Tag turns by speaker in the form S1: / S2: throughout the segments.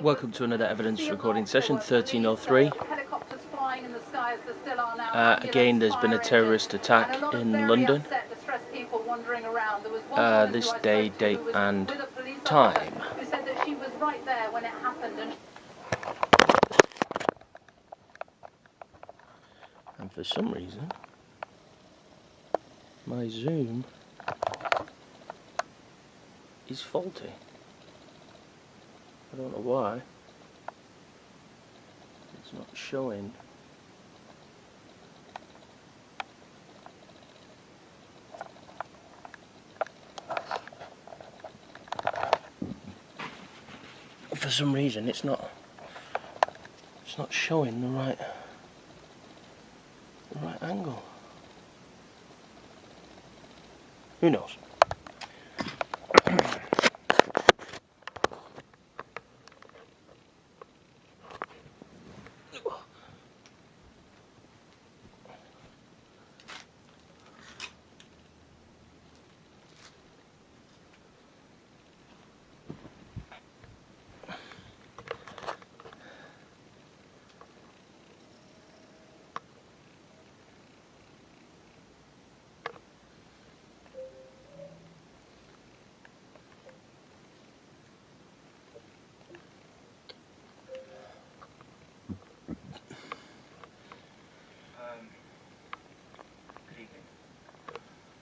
S1: Welcome to another evidence recording session, 1303. Again, there's been a terrorist attack in London. This day, date and time. And for some reason, my zoom is faulty. I don't know why. It's not showing. For some reason, it's not showing the right angle. Who knows?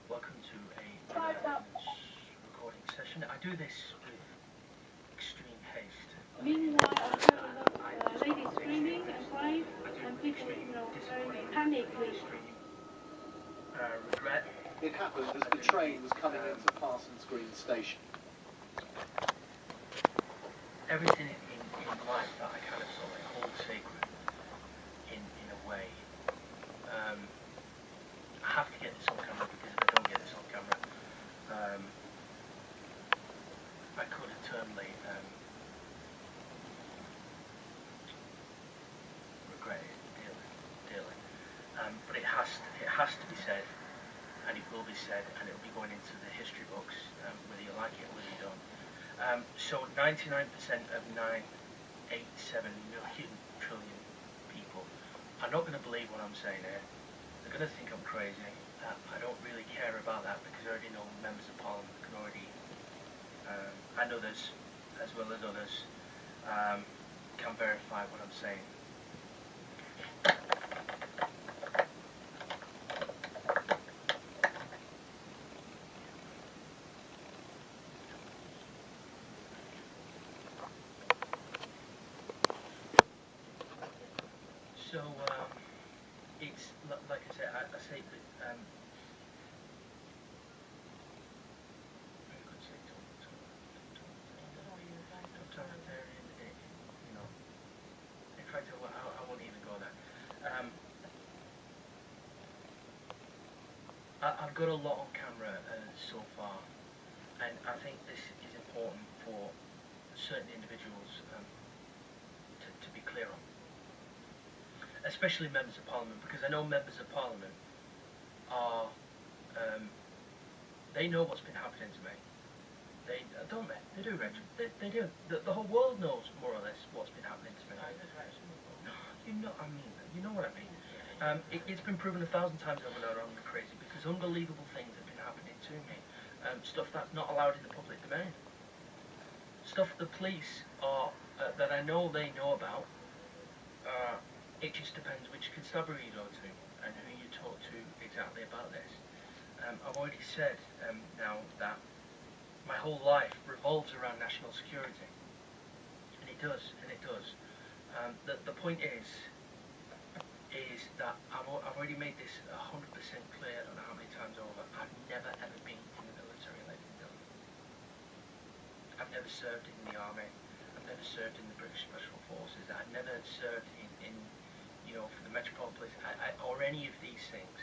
S1: Welcome to a recording session. I do this with extreme haste.
S2: Meanwhile, I was lady screaming and crying, and people, very panically.
S1: Regret.
S3: It happened as the train was coming into Parsons Green Station.
S1: Everything in life that I kind of sort of hold sacred in a way. I have to get this on camera, because if I don't get this on camera, I could eternally regret it dearly. But it has to be said, and it will be said, and it will be going into the history books, whether you like it or whether you don't. So 99% of 987 million trillion people are not going to believe what I'm saying here. They're going to think I'm crazy. I don't really care about that, because I already know members of Parliament can already, and others, as well as others, can verify what I'm saying. So, it's, like I said, I say that, totalitarian, you know, in fact, I won't even go there. I've got a lot on camera so far, and I think this is important for certain individuals to be clear on. Especially members of Parliament, because I know members of Parliament are, they know what's been happening to me. They don't they? They do, Rachel. They do. The whole world knows more or less what's been happening to me. You know, I mean, you know what I mean. It's been proven 1,000 times over and over I'm crazy, because unbelievable things have been happening to me. Stuff that's not allowed in the public domain. Stuff the police are that I know they know about. It just depends which constabulary you go to and who you talk to exactly about this. I've already said now that my whole life revolves around national security, and it does. The point is that I've already made this 100% clear. I don't know how many times over. I've never ever been in the military, ladies and gentlemen. I've never served in the army. I've never served in the British Special Forces. I've never served in you know, for the Metropolitan Police, or any of these things.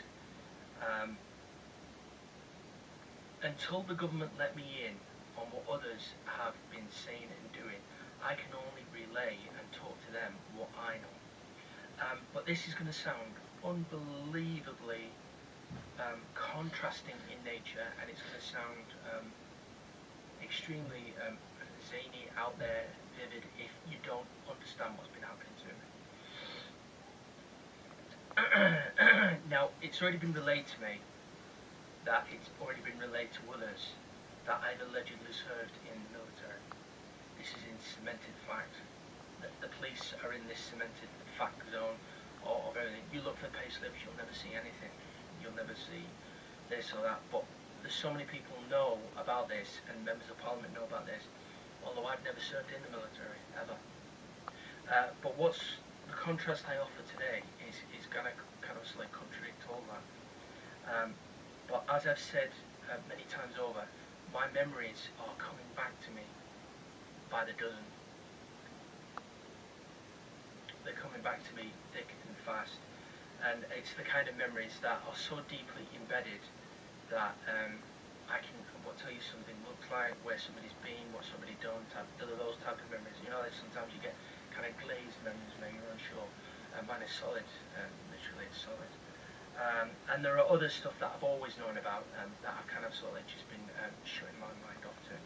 S1: Until the government let me in on what others have been saying and doing, I can only relay and talk to them what I know. But this is going to sound unbelievably contrasting in nature, and it's going to sound extremely zany, out there, vivid, if you don't understand what's been happening to me. Now, it's already been relayed to me that it's already been relayed to others that I've allegedly served in the military. This is in cemented fact. The police are in this cemented fact zone of everything. You look for pay slips, you'll never see anything. You'll never see this or that. But there's so many people know about this, and members of parliament know about this, although I've never served in the military, ever. But what's the contrast I offer today is going to kind of like contradict all that. But as I've said many times over, my memories are coming back to me by the dozen. They're coming back to me thick and fast, and it's the kind of memories that are so deeply embedded that I can tell you something looks like, where somebody's been, what somebody done, those type of memories. You know, like sometimes you get kind of glazed memories when you're unsure. Mine is solid, literally it's solid. And there are other stuff that I've always known about that I've kind of sort of just been shutting my mind off to.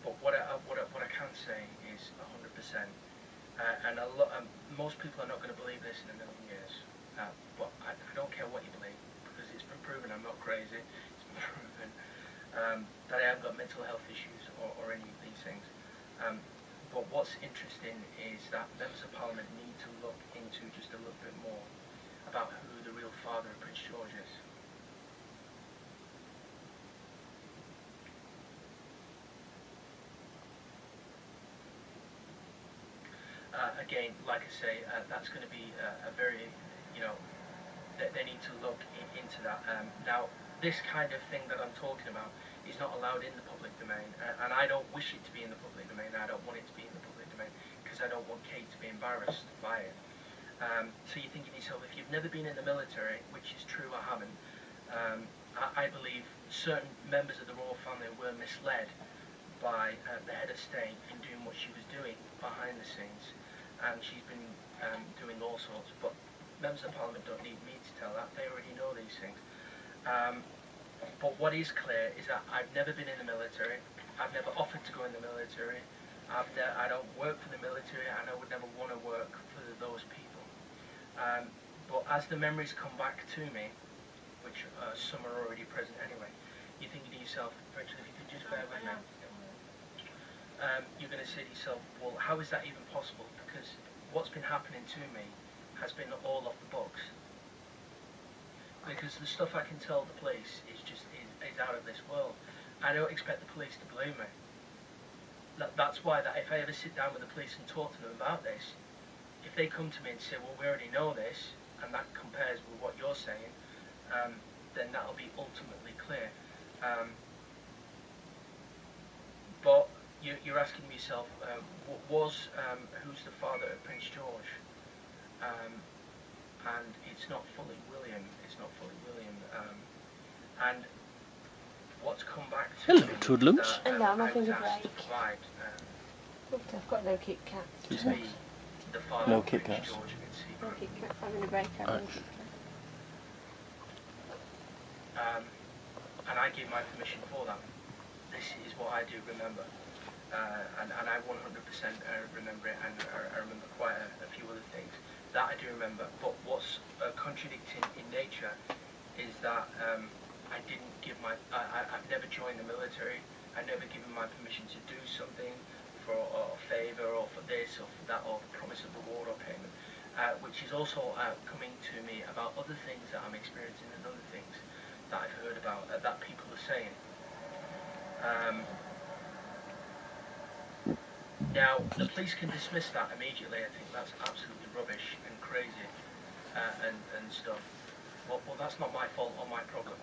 S1: But what I can say is 100%. And most people are not going to believe this in a million years, but I don't care what you believe, because it's been proven I'm not crazy. It's been proven that I haven't got mental health issues or any of these things. But what's interesting is that members of parliament need to look into just a little bit more about who the real father of Prince George is. Again, like I say, that's going to be a very, they need to look into that. Now, this kind of thing that I'm talking about is not allowed in the public domain, and I don't wish it to be in the public domain. I don't want it to be in the public domain because I don't want Kate to be embarrassed by it. So you're thinking to yourself, if you've never been in the military, which is true, I haven't, I believe certain members of the royal family were misled by the head of state in doing what she was doing behind the scenes. And she's been doing all sorts, but members of parliament don't need me to tell that. They already know these things. But what is clear is that I've never been in the military. I've never offered to go in the military. I don't work for the military, and I would never want to work for those people. But as the memories come back to me, which some are already present anyway, you're thinking to yourself, Rachel, if you could just bear with me. You're going to say to yourself, well, how is that even possible? Because what's been happening to me has been all off the books. Because the stuff I can tell the police is out of this world. I don't expect the police to believe me. That's why that if I ever sit down with the police and talk to them about this, if they come to me and say, well, we already know this, and that compares with what you're saying, then that'll be ultimately clear. But you're asking yourself, who's the father of Prince George? And it's not fully William. It's not fully William. And what's come back to
S4: Hello,
S1: me
S4: Toodlums.
S2: And now I'm having a break.
S1: Provide,
S2: I've got no Kit Kats.
S1: to be the father
S4: No
S1: of
S4: Kit
S1: Prince
S4: Kats.
S1: George in
S2: No
S1: secret.
S2: Kit Kats, having a break, having a Kit Kat.
S1: And I give my permission for that. This is what I do remember. And I 100% remember it, and I remember quite a few other things that I do remember. But what's contradicting in nature is that I didn't give I've never joined the military. I've never given my permission to do something for a favour or for this or for that or the promise of reward or payment, which is also coming to me about other things that I'm experiencing and other things that I've heard about that people are saying. Now, the police can dismiss that immediately. I think that's absolutely rubbish and crazy and stuff. Well, that's not my fault or my problem.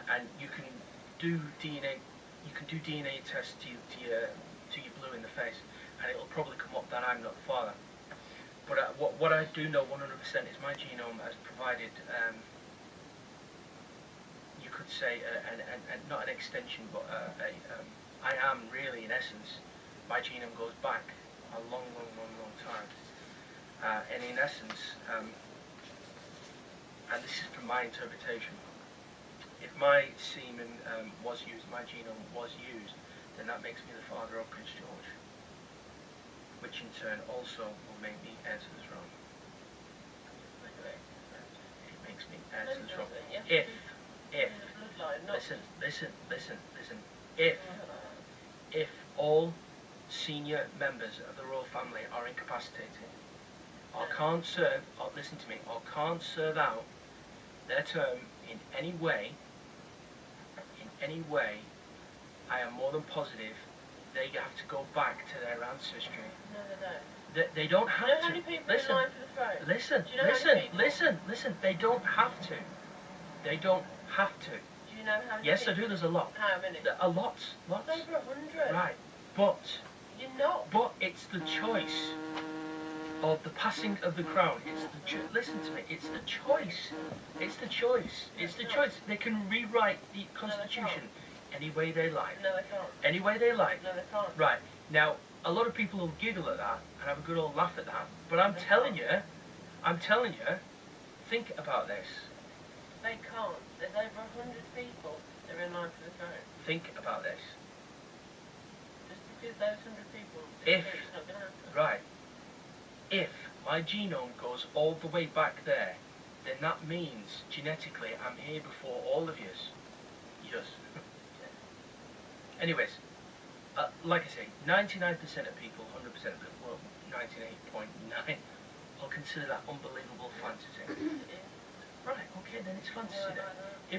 S1: And you can do DNA. You can do DNA tests to your blue in the face, and it'll probably come up that I'm not the father. But what I do know 100% is my genome has provided. You could say not an extension, but I am really, in essence, my genome goes back a long time. And in essence, and this is from my interpretation, if my semen was used, my genome was used, then that makes me the father of Prince George. which in turn also will make me heir to the throne. It makes me heir to the throne. Listen, if all senior members of the royal family are incapacitated, or can't serve, or listen to me, or can't serve out their term in any way, I am more than positive they have to go back to their ancestry.
S4: No, they don't.
S1: They don't have
S4: Do you know
S1: to.
S4: how many people are in line for the throne?
S1: Listen,
S4: Do you know how many people?
S1: listen. They don't have to. They don't have to.
S4: Do you know how many
S1: Yes,
S4: people?
S1: I do. There's a lot.
S4: How many?
S1: A lot.
S4: It's over 100.
S1: Right, but
S4: You're not.
S1: it's the choice of the passing of the crown. It's the listen to me. It's the choice. It's the choice. It's the choice. They can rewrite the Constitution any way they like.
S4: No, they can't.
S1: Any way they like.
S4: No, they can't.
S1: Right. Now, a lot of people will giggle at that and have a good old laugh at that. But I'm telling you, think about this.
S4: They can't. There's over 100 people that are in line for the throne.
S1: Think about this.
S4: Just because those 100 people,
S1: If-
S4: it's not going to happen.
S1: Right. If my genome goes all the way back there, then that means genetically I'm here before all of yous. Yes. Anyways, like I say, 99% of people, 100% of people, well, 98.9, will consider that unbelievable fantasy. Right, okay, then it's fantasy then.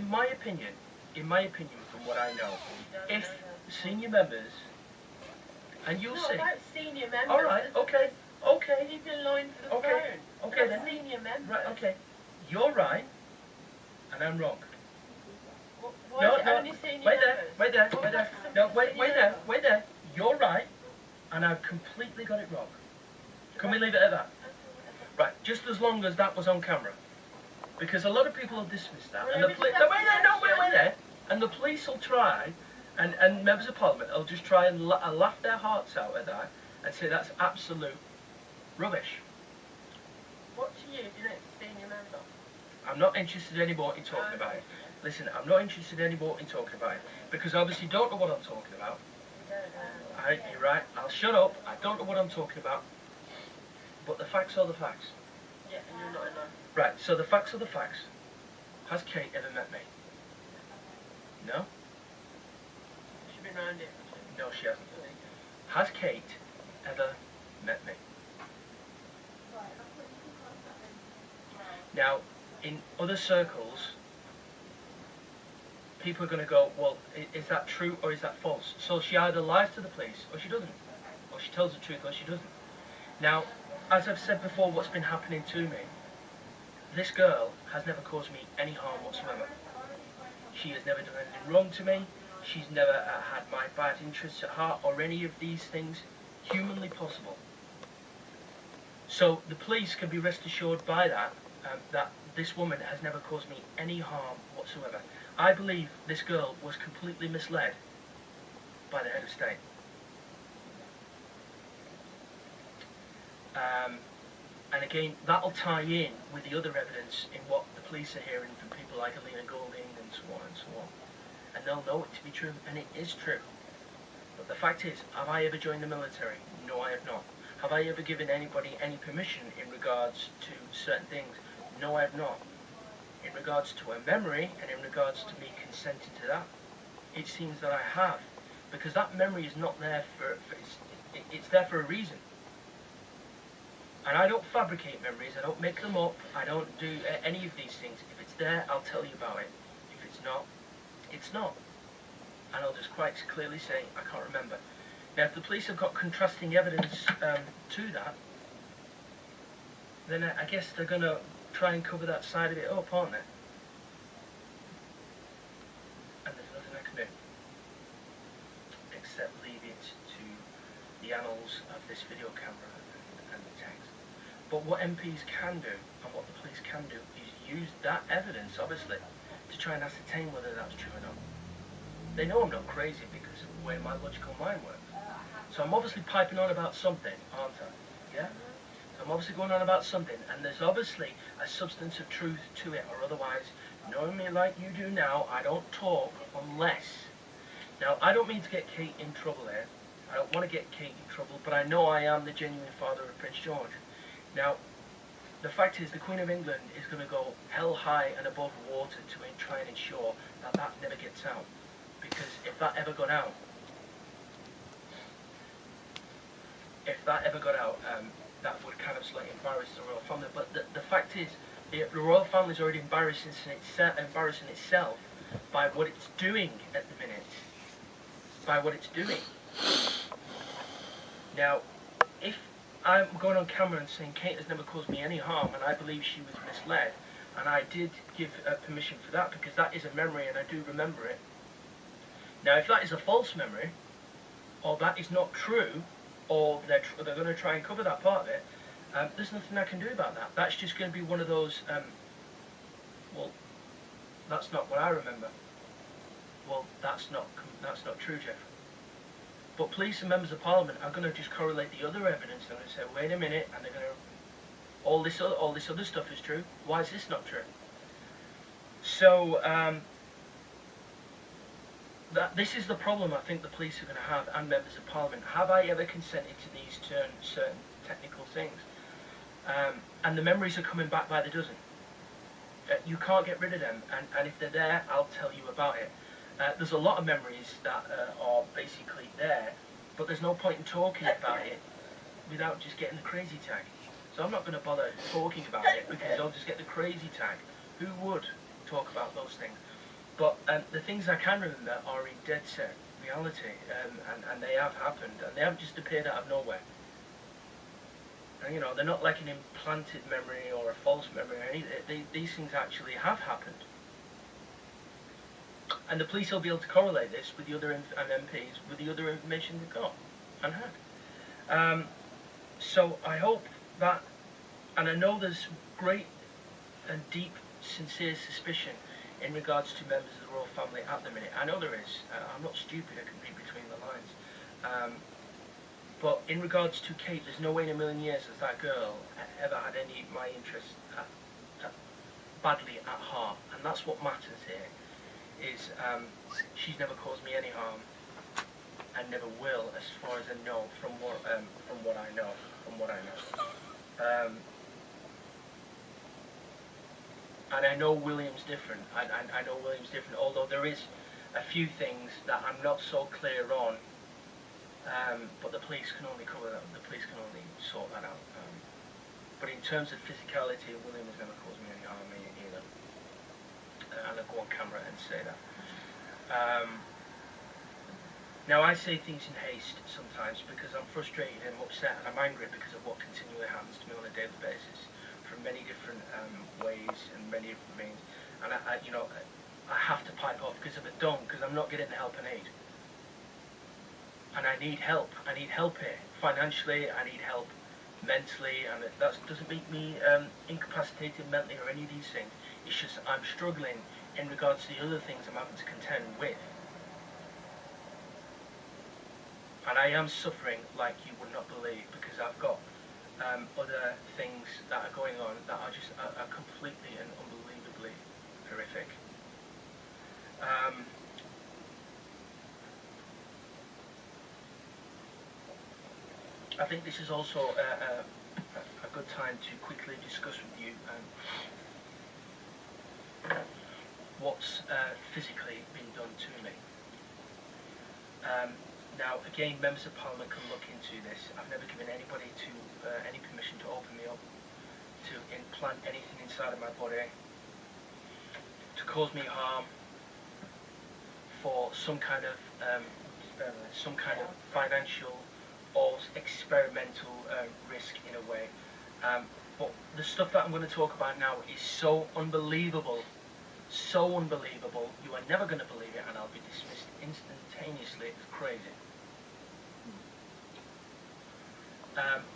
S1: In my opinion, from what I know, if senior members, and you'll
S4: It's not
S1: see,
S4: about senior members.
S1: all right, okay,
S4: People in line for the
S1: Okay,
S4: throne.
S1: okay
S4: Not
S1: then.
S4: senior members.
S1: Right, okay, you're right, and I'm wrong.
S4: Why
S1: No,
S4: is it
S1: no,
S4: only senior
S1: wait there,
S4: members?
S1: wait there,
S4: What
S1: wait there.
S4: about some
S1: No,
S4: senior members?
S1: wait there. You're right, and I've completely got it wrong. Can we leave it at that? Right, just as long as that was on camera. Because a lot of people will dismiss that.
S4: Well,
S1: And the
S4: maybe
S1: police,
S4: just
S1: no, wait there. And the police will try, and members of parliament will just try and laugh their hearts out at that, and say that's absolute rubbish.
S4: What to you do next senior member?
S1: I'm not interested anymore in talking about it. Listen, I'm not interested anymore in talking about it, because I obviously don't know what I'm talking about.
S4: You don't know.
S1: You're right, I'll shut up, I don't know what I'm talking about. But the facts are the facts.
S4: Yeah, and you're not in line.
S1: Right, so the facts are the facts. Has Kate ever met me? No?
S4: She's been round here.
S1: No, she hasn't. Has Kate ever met me? Now, in other circles, people are going to go, well, is that true or is that false? So she either lies to the police or she doesn't. Or she tells the truth or she doesn't. Now, as I've said before, what's been happening to me, this girl has never caused me any harm whatsoever. She has never done anything wrong to me. She's never had my bad interests at heart or any of these things humanly possible. So the police can be rest assured by that, that this woman has never caused me any harm whatsoever. I believe this girl was completely misled by the head of state. And again, that'll tie in with the other evidence in what the police are hearing from people like Alina Golding and so on and so on. And they'll know it to be true, and it is true. But the fact is, have I ever joined the military? No, I have not. Have I ever given anybody any permission in regards to certain things? No, I have not. In regards to a memory, and in regards to me consenting to that, it seems that I have. Because that memory is not there it's there for a reason. And I don't fabricate memories, I don't make them up, I don't do any of these things. If it's there, I'll tell you about it. If it's not, it's not. And I'll just quite clearly say, I can't remember. Now, if the police have got contrasting evidence to that, then I guess they're going to try and cover that side of it up, aren't they? And there's nothing I can do except leave it to the annals of this video camera and the text. But what MPs can do, and what the police can do, is use that evidence, obviously, to try and ascertain whether that's true or not. They know I'm not crazy because of the way my logical mind works. So I'm obviously piping on about something, aren't I? Yeah? So I'm obviously going on about something, and there's obviously a substance of truth to it, or otherwise, knowing me like you do now, I don't talk unless... Now, I don't mean to get Kate in trouble here, I don't want to get Kate in trouble, but I know I am the genuine father of Prince George. Now, the fact is the Queen of England is going to go hell high and above water to try and ensure that that never gets out. Because if that ever got out, that would kind of slightly embarrass the royal family. But the fact is, the royal family is already embarrassing itself by what it's doing at the minute. By what it's doing. Now, if I'm going on camera and saying Kate has never caused me any harm, and I believe she was misled, and I did give permission for that because that is a memory and I do remember it. Now, if that is a false memory, or that is not true, or they're going to try and cover that part of it, there's nothing I can do about that. That's just going to be one of those, well, that's not what I remember. Well, that's not true, Jeff. But police and members of parliament are going to just correlate the other evidence. They're going to say, wait a minute, and they're going to, all this other stuff is true. Why is this not true? So this is the problem I think the police are going to have, and members of parliament. Have I ever consented to these certain technical things? And the memories are coming back by the dozen. You can't get rid of them, and if they're there, I'll tell you about it. There's a lot of memories that are basically there, but there's no point in talking about it without just getting the crazy tag. So I'm not going to bother talking about it because I'll just get the crazy tag. Who would talk about those things? But the things I can remember are in dead set reality, and they have happened, and they haven't just appeared out of nowhere. And, you know, they're not like an implanted memory or a false memory or anything. These things actually have happened. And the police will be able to correlate this with the other MPs, with the other information they've got and had. So I hope that, and I know there's great and deep, sincere suspicion in regards to members of the royal family at the minute. I know there is. I'm not stupid, I can read between the lines. But in regards to Kate, there's no way in a million years has that girl ever had any of my interests badly at heart. And that's what matters here. Is she's never caused me any harm, and never will, as far as I know, from what I know. And I know William's different. I know William's different. Although there is a few things that I'm not so clear on, but the police can only cover that. The police can only sort that out. But in terms of physicality, William has never caused me any harm either. And I'll go on camera and say that. Now I say things in haste sometimes because I'm frustrated and upset and I'm angry because of what continually happens to me on a daily basis from many different ways and many different means. And I have to pipe off because if I don't, because I'm not getting the help I need. And I need help. I need help here. Financially, I need help mentally, and that doesn't make me incapacitated mentally or any of these things. It's just I'm struggling in regards to the other things I'm having to contend with. And I am suffering like you would not believe because I've got other things that are going on that are just are completely and unbelievably horrific. I think this is also a good time to quickly discuss with you what's physically been done to me. Now, again, members of parliament can look into this. I've never given anybody any permission to open me up, to implant anything inside of my body, to cause me harm, for some kind of financial or experimental risk in a way. But the stuff that I'm going to talk about now is so unbelievable, you are never going to believe it, and I'll be dismissed instantaneously as crazy.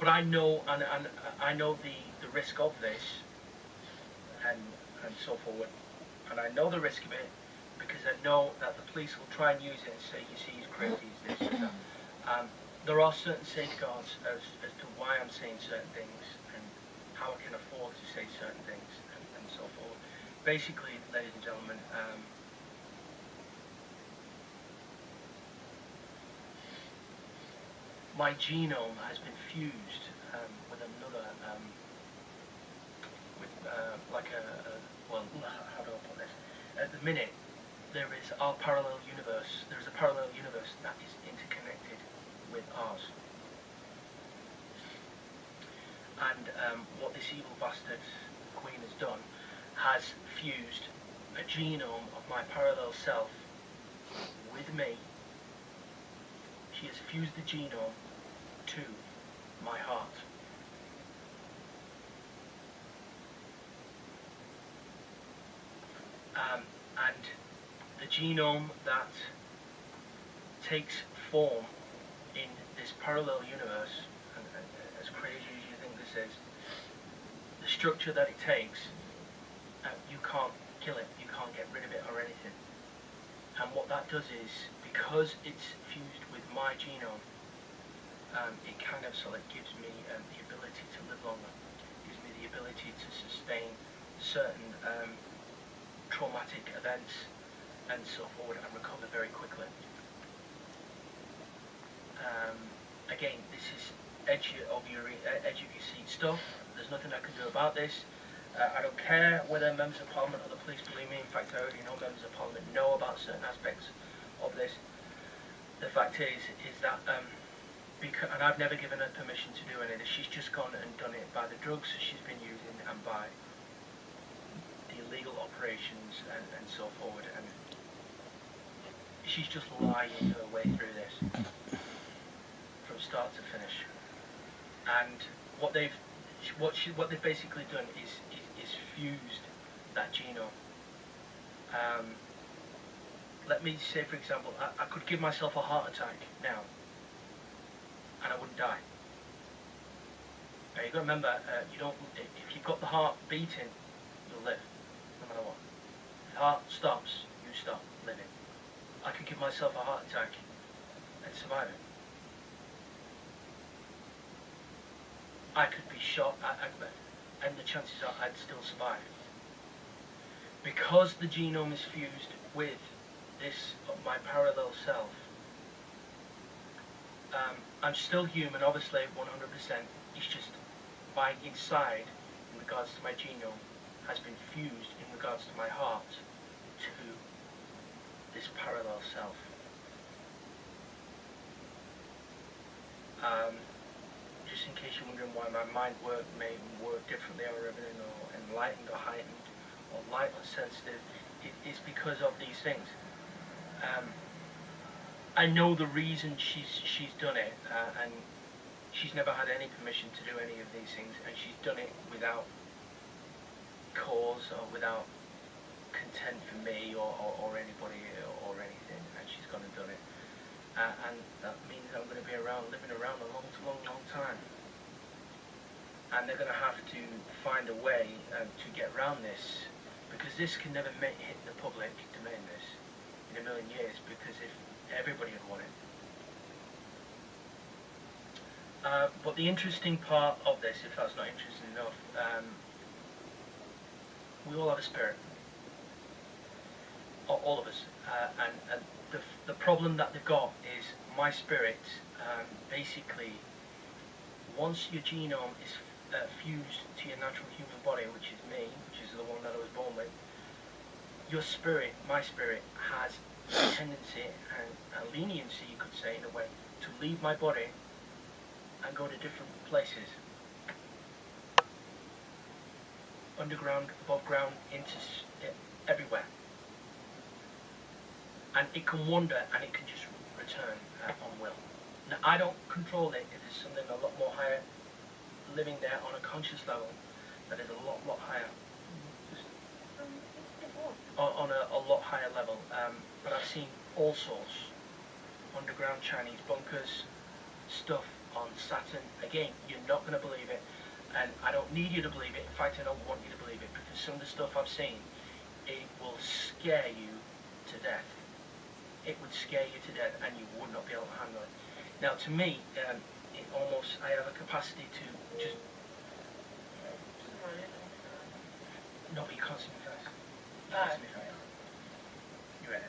S1: But I know, and I know the risk of this, and so forward, and I know the risk of it because I know that the police will try and use it and say, you see, he's crazy, he's this, he's that. There are certain safeguards as to why I'm saying certain things and how I can afford to say certain things and so forth. Basically, ladies and gentlemen, my genome has been fused with another, well, how do I put this? At the minute, there is a parallel universe that is interconnected with ours. And what this evil bastard queen has done has fused a genome of my parallel self with me. She has fused the genome to my heart. And the genome that takes form in this parallel universe, and as crazy as you think this is, the structure that it takes, you can't kill it, you can't get rid of it or anything. And what that does is, because it's fused with my genome, it kind of sort of gives me the ability to live longer, gives me the ability to sustain certain traumatic events and so forward and recover very quickly. Again, this is edge of your seat stuff. There's nothing I can do about this. I don't care whether members of Parliament or the police believe me. In fact, I already know members of Parliament know about certain aspects of this. The fact is that, and I've never given her permission to do any of this. She's just gone and done it by the drugs she's been using and by the illegal operations and so forward. And she's just lying her way through this from start to finish. And what they've basically done is fused that genome. Let me say, for example, I could give myself a heart attack now, and I wouldn't die. Now you've got to remember, if you've got the heart beating, you'll live, no matter what. If the heart stops, you stop living. I could give myself a heart attack and survive it. I could be shot, and the chances are I'd still survive. Because the genome is fused with this of my parallel self, I'm still human, obviously, 100%. It's just my inside, in regards to my genome, has been fused in regards to my heart to this parallel self. Just in case you're wondering why my mind may work differently or everything, or enlightened or heightened, or light or sensitive, it's because of these things. I know the reason she's done it, and she's never had any permission to do any of these things, and she's done it without cause or without content for me or anybody or anything, and she's gone and done it. And that means I'm going to be living around a long time. And they're going to have to find a way to get around this, because this can never hit the public domain, this, in a million years, because if everybody would want it. But the interesting part of this, if that's not interesting enough, we all have a spirit. All of us. And the problem that they've got is my spirit, basically, once your genome is fused to your natural human body, which is me, which is the one that I was born with, your spirit, my spirit, has a tendency and a leniency, you could say, in a way, to leave my body and go to different places. Underground, above ground, everywhere. And it can wander and it can just return on will. Now, I don't control it. It is something a lot more higher, living there on a conscious level, that is a lot higher. On a lot higher level. But I've seen all sorts. Underground Chinese bunkers, stuff on Saturn. Again, you're not going to believe it. And I don't need you to believe it. In fact, I don't want you to believe it, because some of the stuff I've seen, it will scare you to death. It would scare you to death, and you would not be able to handle it. Now, to me, I have a capacity to just... No, but you can't see me first. You can't see me first. You ready?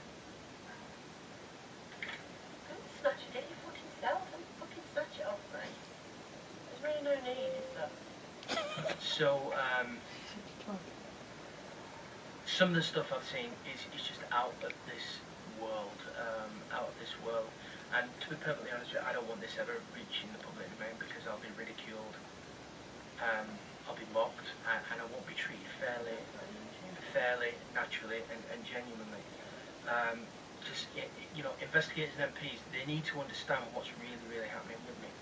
S4: Don't snatch it, you fucking self, don't fucking snatch it.
S1: So some of the stuff I've seen is just out of this world, And to be perfectly honest with you, I don't want this ever reaching the public domain because I'll be ridiculed, I'll be mocked, and I won't be treated fairly, naturally, and genuinely. Investigators and MPs, they need to understand what's really happening with me.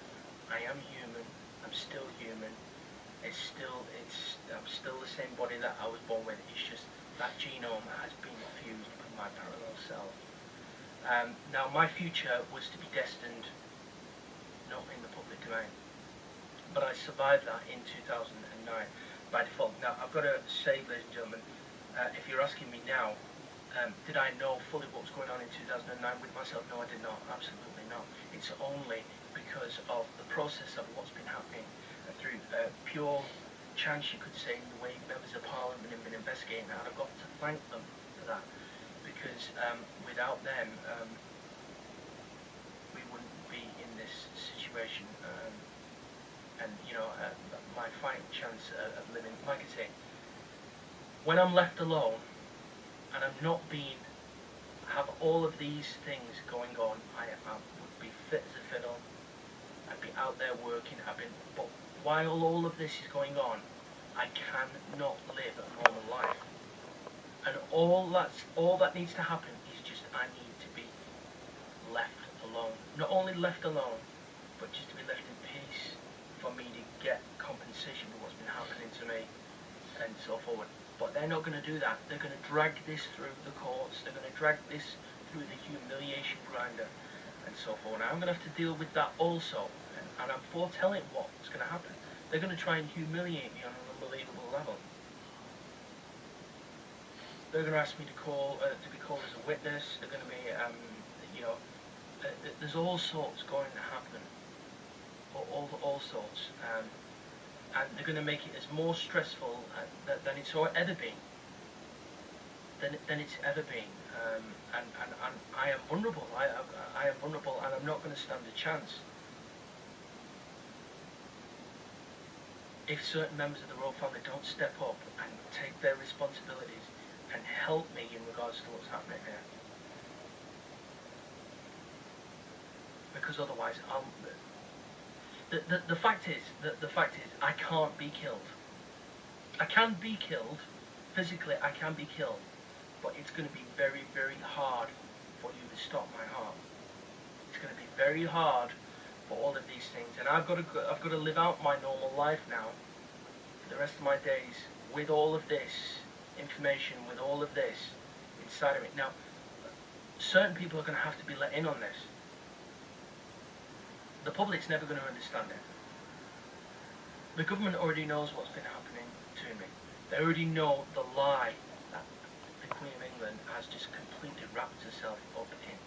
S1: I am human. I'm still human. I'm still the same body that I was born with. It's just that genome has been fused with my parallel self. Now, my future was to be destined not in the public domain, but I survived that in 2009 by default. Now, I've got to say, ladies and gentlemen, if you're asking me now, did I know fully what was going on in 2009 with myself? No, I did not. Absolutely not. It's only because of the process of what's been happening through pure chance, you could say, in the way members of Parliament have been investigating that. And I've got to thank them for that, because without them, we wouldn't be in this situation. My fighting chance of living, like I say, when I'm left alone and I'm not have all of these things going on, I would be fit as a fiddle. I'd be out there working. But while all of this is going on, I cannot live a normal life. And all that needs to happen is just I need to be left alone. Not only left alone, but just to be left in peace for me to get compensation for what's been happening to me and so forward. But they're not going to do that. They're going to drag this through the courts. They're going to drag this through the humiliation grinder and so forth. Now, I'm going to have to deal with that also. And I'm foretelling what's going to happen. They're going to try and humiliate me on an unbelievable level. They're going to ask me to be called as a witness. They're going to be, there's all sorts going to happen. All sorts. And they're going to make it as more stressful than it's ever been. Than it's ever been. And I am vulnerable. I am vulnerable, and I'm not going to stand a chance. If certain members of the royal family don't step up and take their responsibilities and help me in regards to what's happening here, because otherwise, the fact is I can't be killed. I can be killed physically. I can be killed, but it's going to be very hard for you to stop my heart. It's going to be very hard. All of these things, and I've got to live out my normal life now for the rest of my days with all of this information, with all of this inside of it. Now, certain people are going to have to be let in on this. The public's never going to understand it. The government already knows what's been happening to me. They already know the lie that the Queen of England has just completely wrapped herself up in.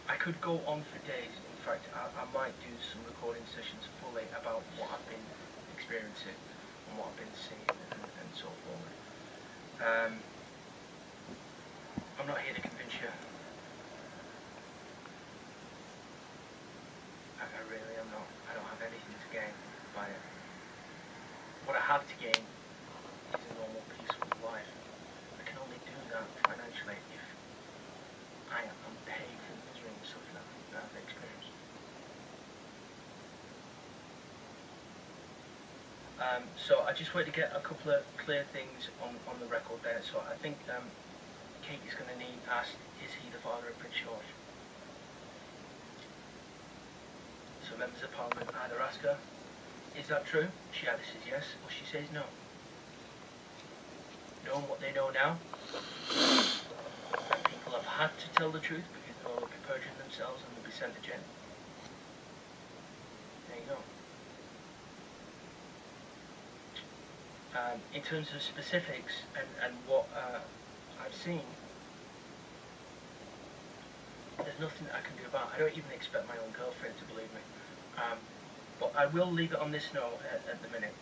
S1: I could go on for days. In fact, I might do some recording sessions fully about what I've been experiencing and what I've been seeing and so forth. I'm not here to convince you. I really am not. I don't have anything to gain by it. What I have to gain is a normal, peaceful life. I can only do that financially if I am paid for the misery and suffering that I've experienced. So I just wanted to get a couple of clear things on the record there. So I think Kate is going to need asked, is he the father of Prince George? So members of Parliament either ask her, is that true? She either says yes or she says no. Knowing what they know now, that people have had to tell the truth because they'll be perjuring themselves and they'll be sent to jail. There you go. In terms of specifics and what I've seen, there's nothing I can do about it. I don't even expect my own girlfriend to believe me. But I will leave it on this note at the minute.